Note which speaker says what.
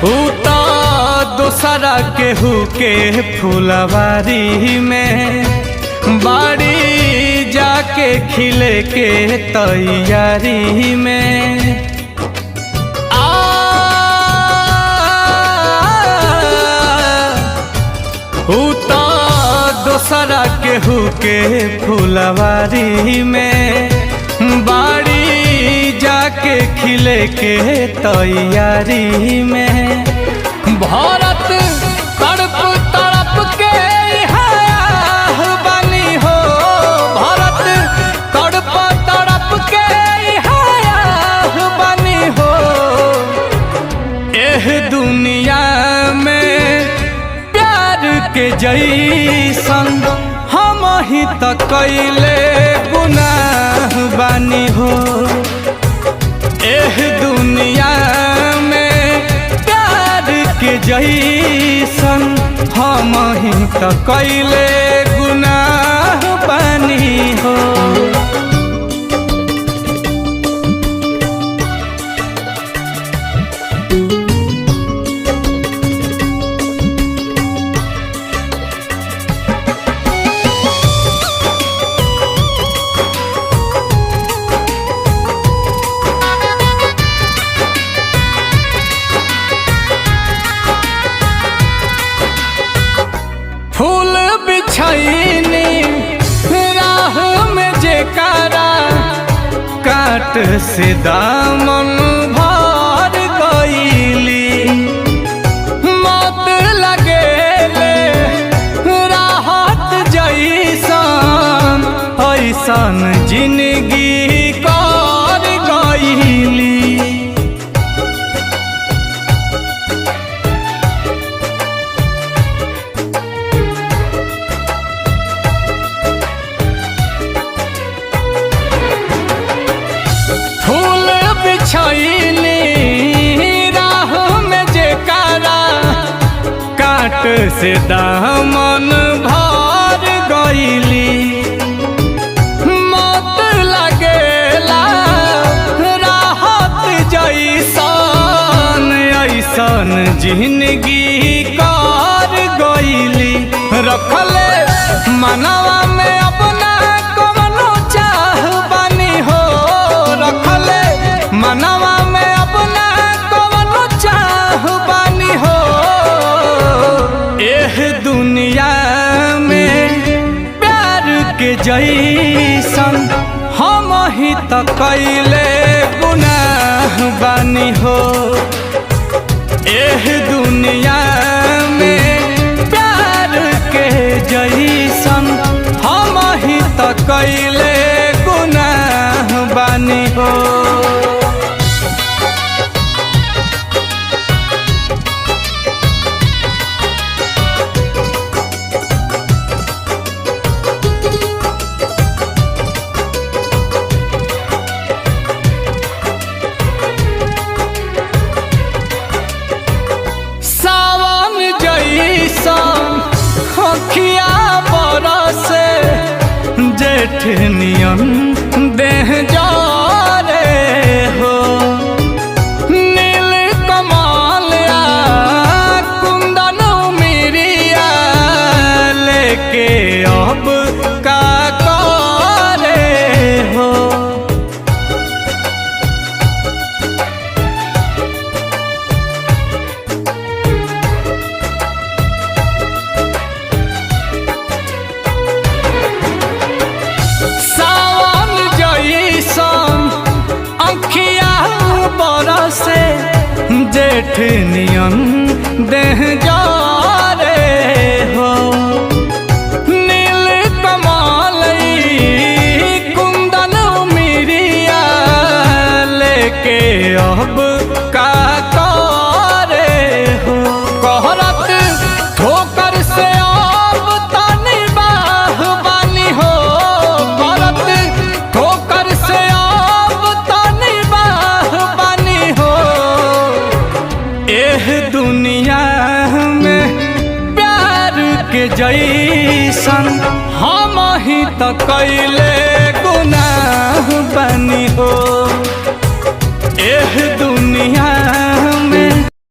Speaker 1: उता दोसरा केहू के फुलवारी में बाड़ी जाके खिले के तैयारी में उता दोसरा केहू के फुलवारी में बाड़ी जाके खिले के तैयारी में भारत तड़प तड़प के बनी हो भारत तड़प तड़प के बनी हो एह दुनिया में प्यार के जैसन हम ही त कैले गुनाह बानी हो एह दुनिया में प्यार के जैसन हम ही त कैले गुनाह बानी हो। फूल बिछैनी राह में जेकारा काट से दामन भर गईली मत लगेले राहत जैसन ऐसन जिंदगी कर गईली छैनी राह में जेकारा काट से दामन भर गईली मत लगेला राहत जैसन ऐसन जिंदगी कर गईली रखले मनवा में अपना कवनो चाह बनी हो रखले मनवा में अपना कवनो चाह बानी हो एह दुनिया में प्यार के जैसन हम ही त कैले गुनाह बानी हो एह दुनिया में प्यार के जैसन हम ही त कैले गुनाह बानी हो। जेठ नियन देह जारे हो नील कमालिया कुंदन मिरिया लेके अब का करे हो से जेठ नियन देह जारे हो नील कमालई कुंदन मिरिया लेके अब का करे हो कहरत ठोकर से अब तनी बाह बानी हो कहरत ठोकर से अब तनी बाह बानी हो एह दुनिया में प्यार के जैसन हम ही त कैले गुनाह बनी हो एह दुनिया